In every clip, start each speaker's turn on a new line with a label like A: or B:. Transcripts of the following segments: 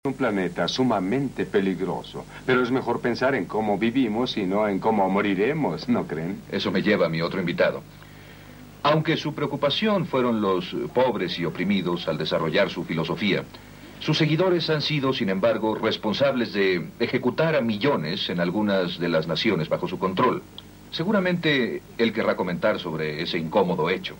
A: Un planeta sumamente peligroso, pero es mejor pensar en cómo vivimos y no en cómo moriremos, ¿no creen?
B: Eso me lleva a mi otro invitado. Aunque su preocupación fueron los pobres y oprimidos al desarrollar su filosofía, sus seguidores han sido, sin embargo, responsables de ejecutar a millones en algunas de las naciones bajo su control. Seguramente él querrá comentar sobre ese incómodo hecho.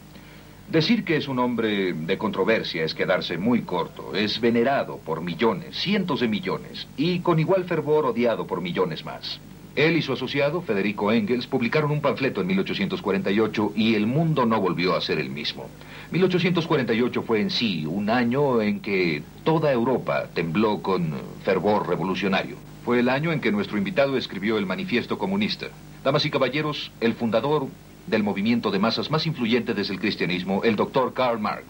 B: Decir que es un hombre de controversia es quedarse muy corto. Es venerado por millones, cientos de millones, y con igual fervor odiado por millones más. Él y su asociado, Federico Engels, publicaron un panfleto en 1848 y el mundo no volvió a ser el mismo. 1848 fue en sí un año en que toda Europa tembló con fervor revolucionario. Fue el año en que nuestro invitado escribió el Manifiesto Comunista. Damas y caballeros, el fundador del movimiento de masas más influyente desde el cristianismo, el doctor Karl Marx.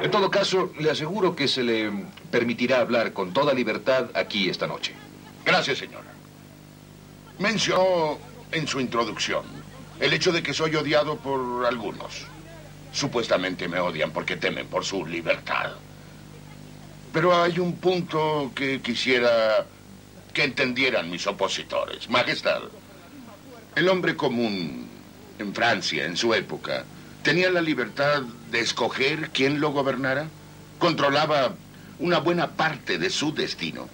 B: En todo caso, le aseguro que se le permitirá hablar con toda libertad aquí esta noche.
C: Gracias, señora. Mencionó en su introducción el hecho de que soy odiado por algunos. Supuestamente me odian porque temen por su libertad. Pero hay un punto que quisiera que entendieran mis opositores. Majestad, el hombre común en Francia, en su época, tenía la libertad de escoger quién lo gobernara. Controlaba una buena parte de su destino.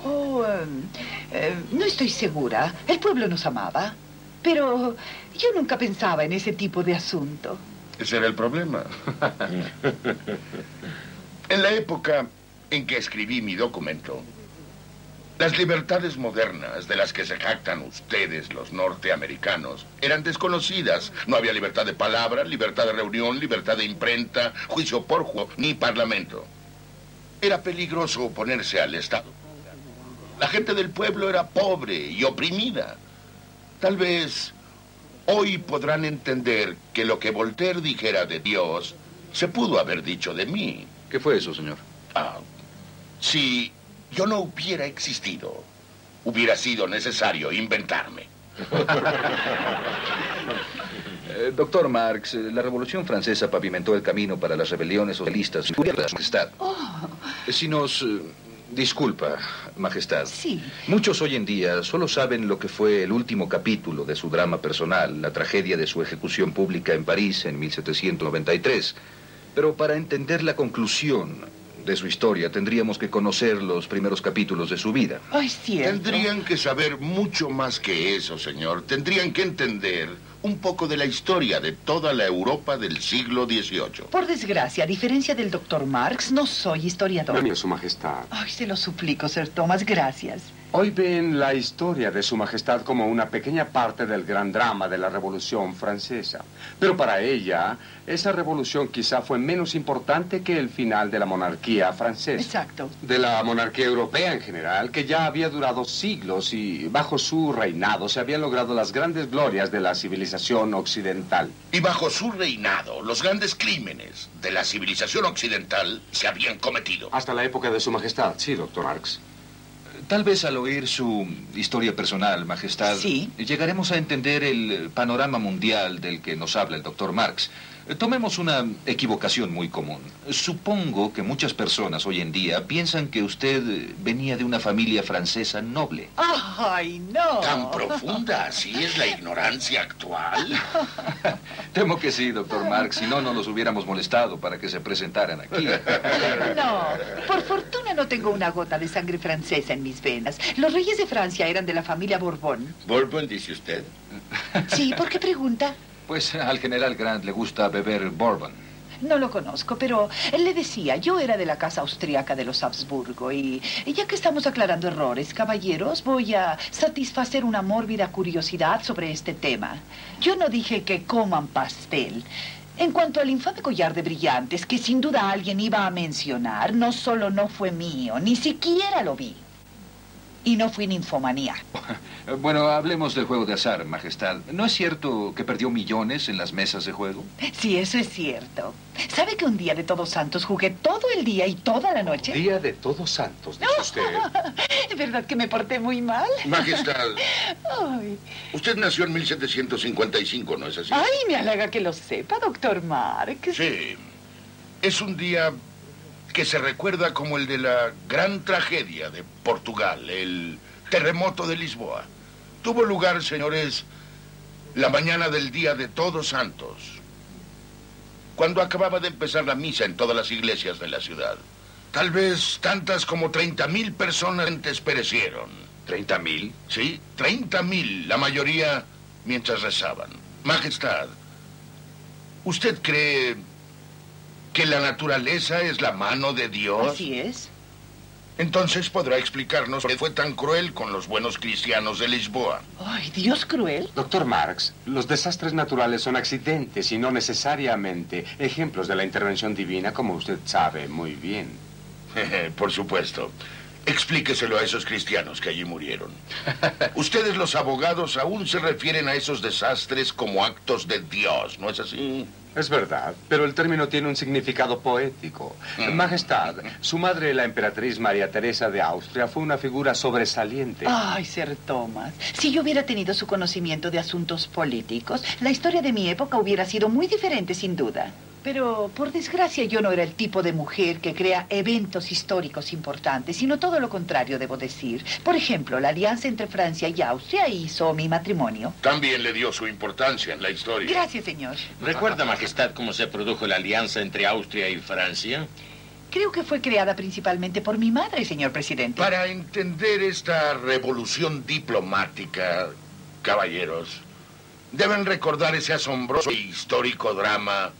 D: No estoy segura. El pueblo nos amaba. Pero yo nunca pensaba en ese tipo de asunto.
C: Ese era el problema. En la época en que escribí mi documento, las libertades modernas de las que se jactan ustedes, los norteamericanos, eran desconocidas. No había libertad de palabra, libertad de reunión, libertad de imprenta, juicio por juicio, ni parlamento. Era peligroso oponerse al Estado. La gente del pueblo era pobre y oprimida. Tal vez hoy podrán entender que lo que Voltaire dijera de Dios se pudo haber dicho de mí.
B: ¿Qué fue eso, señor?
C: Si yo no hubiera existido, hubiera sido necesario inventarme.
B: Doctor Marx, la Revolución Francesa pavimentó el camino para las rebeliones socialistas y la Majestad. Si nos disculpa, Majestad.
D: Sí.
B: Muchos hoy en día solo saben lo que fue el último capítulo de su drama personal, la tragedia de su ejecución pública en París en 1793. Pero para entender la conclusión de su historia, tendríamos que conocer los primeros capítulos de su vida.
D: Ay, cierto.
C: Tendrían que saber mucho más que eso, señor. Tendrían que entender un poco de la historia de toda la Europa del siglo XVIII.
D: Por desgracia, a diferencia del doctor Marx, no soy historiador.
A: Su Majestad.
D: Ay, se lo suplico, Sir Thomas, gracias.
A: Hoy ven la historia de Su Majestad como una pequeña parte del gran drama de la Revolución Francesa. Pero para ella, esa revolución quizá fue menos importante que el final de la monarquía francesa.
D: Exacto.
A: De la monarquía europea en general, que ya había durado siglos y bajo su reinado se habían logrado las grandes glorias de la civilización occidental.
C: Y bajo su reinado, los grandes crímenes de la civilización occidental se habían cometido.
A: Hasta la época de Su Majestad, sí, doctor Marx.
B: Tal vez al oír su historia personal, Majestad,
D: sí,
B: llegaremos a entender el panorama mundial del que nos habla el doctor Marx. Tomemos una equivocación muy común. Supongo que muchas personas hoy en día piensan que usted venía de una familia francesa noble.
D: ¡Ay, no!
C: ¿Tan profunda así es la ignorancia actual?
B: Temo que sí, doctor Marx. Si no, no los hubiéramos molestado para que se presentaran aquí.
D: No, por fortuna no tengo una gota de sangre francesa en mis venas. Los reyes de Francia eran de la familia Borbón.
C: ¿Borbón, dice usted?
D: Sí, ¿por qué pregunta?
B: Pues al general Grant le gusta beber bourbon.
D: No lo conozco, pero él le decía, yo era de la casa austríaca de los Habsburgo y ya que estamos aclarando errores, caballeros, voy a satisfacer una mórbida curiosidad sobre este tema. Yo no dije que coman pastel. En cuanto al infame collar de brillantes, que sin duda alguien iba a mencionar, no solo no fue mío, ni siquiera lo vi. Y no fui ninfomanía.
B: Bueno, hablemos del juego de azar, Majestad. ¿No es cierto que perdió millones en las mesas de juego?
D: Sí, eso es cierto. ¿Sabe que un día de Todos Santos jugué todo el día y toda la noche?
A: Día de Todos Santos, dice usted.
D: ¿De verdad que me porté muy mal?
C: Majestad,
D: Ay,
C: usted nació en 1755, ¿no es así?
D: ay, me halaga que lo sepa, doctor Marx.
C: Sí. Es un día que se recuerda como el de la gran tragedia de Portugal, el terremoto de Lisboa. Tuvo lugar, señores, la mañana del día de Todos Santos, cuando acababa de empezar la misa en todas las iglesias de la ciudad. Tal vez tantas como 30.000 personas perecieron.
B: ¿30.000?
C: Sí, 30.000, la mayoría mientras rezaban. Majestad, ¿usted cree que la naturaleza es la mano de Dios?
D: Así es.
C: Entonces podrá explicarnos por qué fue tan cruel con los buenos cristianos de Lisboa.
D: Ay, Dios cruel.
A: Doctor Marx, los desastres naturales son accidentes y no necesariamente ejemplos de la intervención divina, como usted sabe muy bien.
C: Por supuesto. Explíqueselo a esos cristianos que allí murieron. Ustedes, los abogados, aún se refieren a esos desastres como actos de Dios, ¿no es así?
A: Es verdad, pero el término tiene un significado poético. Majestad, su madre, la emperatriz María Teresa de Austria, fue una figura sobresaliente.
D: Ay, Sir Thomas, si yo hubiera tenido su conocimiento de asuntos políticos, la historia de mi época hubiera sido muy diferente, sin duda. Pero, por desgracia, yo no era el tipo de mujer que crea eventos históricos importantes, sino todo lo contrario, debo decir. Por ejemplo, la alianza entre Francia y Austria hizo mi matrimonio.
C: También le dio su importancia en la historia.
D: Gracias, señor.
E: ¿Recuerda, Majestad, cómo se produjo la alianza entre Austria y Francia?
D: Creo que fue creada principalmente por mi madre, señor presidente.
C: Para entender esta revolución diplomática, caballeros, deben recordar ese asombroso e histórico drama,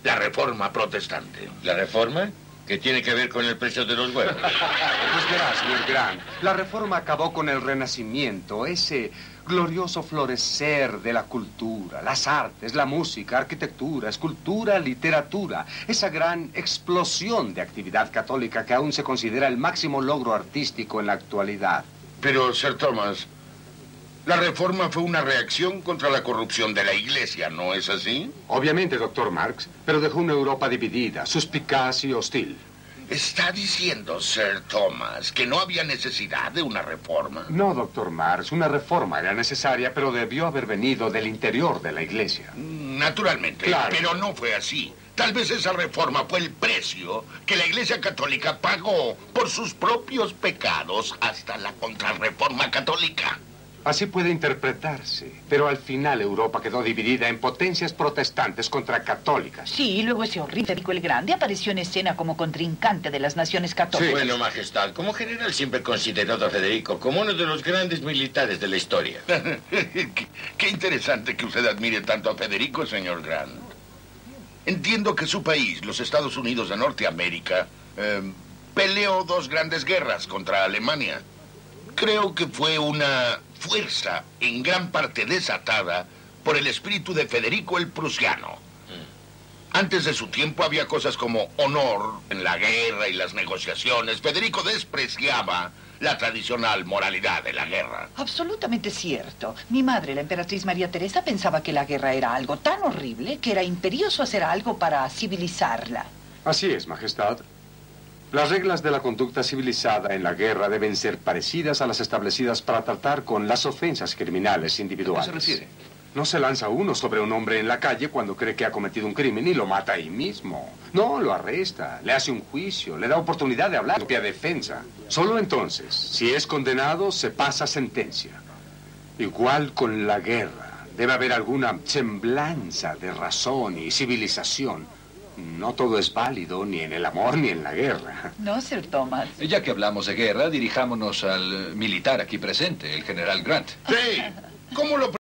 C: la Reforma Protestante.
E: ¿La reforma? ¿Qué tiene que ver con el precio de los huevos?
A: Pues verás, señor Grant, la reforma acabó con el Renacimiento, ese glorioso florecer de la cultura, las artes, la música, arquitectura, escultura, literatura, esa gran explosión de actividad católica que aún se considera el máximo logro artístico en la actualidad.
C: Pero, Sir Thomas, la Reforma fue una reacción contra la corrupción de la Iglesia, ¿no es así?
A: Obviamente, doctor Marx, pero dejó una Europa dividida, suspicaz y hostil.
C: ¿Está diciendo, Sir Thomas, que no había necesidad de una reforma?
A: No, doctor Marx, una reforma era necesaria, pero debió haber venido del interior de la Iglesia.
C: Naturalmente,
A: Claro.
C: pero no fue así. Tal vez esa reforma fue el precio que la Iglesia Católica pagó por sus propios pecados hasta la Contrarreforma Católica.
A: Así puede interpretarse, pero al final Europa quedó dividida en potencias protestantes contra católicas.
D: Sí, y luego ese horrible Federico el Grande apareció en escena como contrincante de las naciones católicas.
E: Bueno, Majestad, como general siempre he considerado a Federico como uno de los grandes militares de la historia.
C: Qué interesante que usted admire tanto a Federico, señor Grant. Entiendo que su país, los Estados Unidos de Norteamérica, peleó 2 grandes guerras contra Alemania. Creo que fue una fuerza en gran parte desatada por el espíritu de Federico el Prusiano. Antes de su tiempo había cosas como honor en la guerra y las negociaciones. Federico despreciaba la tradicional moralidad de la guerra.
D: Absolutamente cierto. Mi madre, la emperatriz María Teresa, pensaba que la guerra era algo tan horrible que era imperioso hacer algo para civilizarla.
A: Así es, Majestad. Las reglas de la conducta civilizada en la guerra deben ser parecidas a las establecidas para tratar con las ofensas criminales individuales.
B: ¿A qué se refiere?
A: No se lanza uno sobre un hombre en la calle cuando cree que ha cometido un crimen y lo mata ahí mismo. No, lo arresta, le hace un juicio, le da oportunidad de hablar en propia defensa. Solo entonces, si es condenado, se pasa sentencia. Igual con la guerra. Debe haber alguna semblanza de razón y civilización. No todo es válido, ni en el amor ni en la guerra.
D: No, Sir Thomas.
B: Ya que hablamos de guerra, dirijámonos al militar aquí presente, el general Grant.
C: Sí, ¿cómo lo